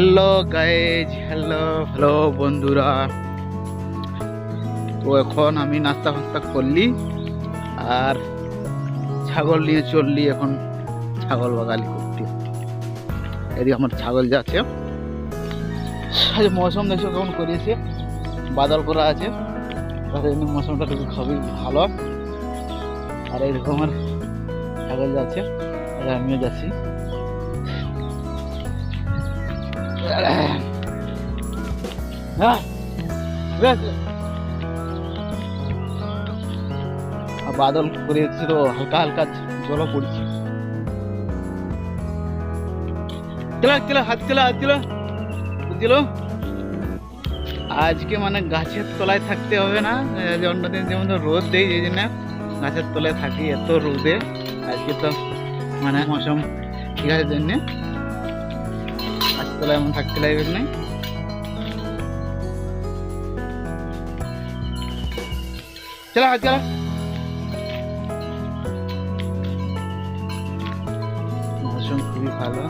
Hello guys, hello hello বন্ধুরা। তো এখন আমি নাস্তা ফাস্তা করলি আর ছাগল নিয়ে চললি এখন ছাগল বাগালি করতে। এদিকে আমার ছাগল যাচ্ছে। আজ মৌসুম দেখছো কেমন করেছে, বাদল করা আছে, মৌসুমটা খুবই ভালো। আর এইরকম আমার ছাগল যাচ্ছে আর আমিও যাচ্ছি। বাদল করে যাচ্ছে তো হালকা হালকা জল পড়ছে। আজকে মানে গাছের তলায় থাকতে হবে না, অন্যদিন যেমন রোদ দেয় এই জন্য গাছের তলায় থাকি। এত রোদে আজকে তো মানে মৌসুম ঠিক আছে জন্য গাছের তলায় এমন থাকতে লাগবে না। মৌসুম খুবই ভালো।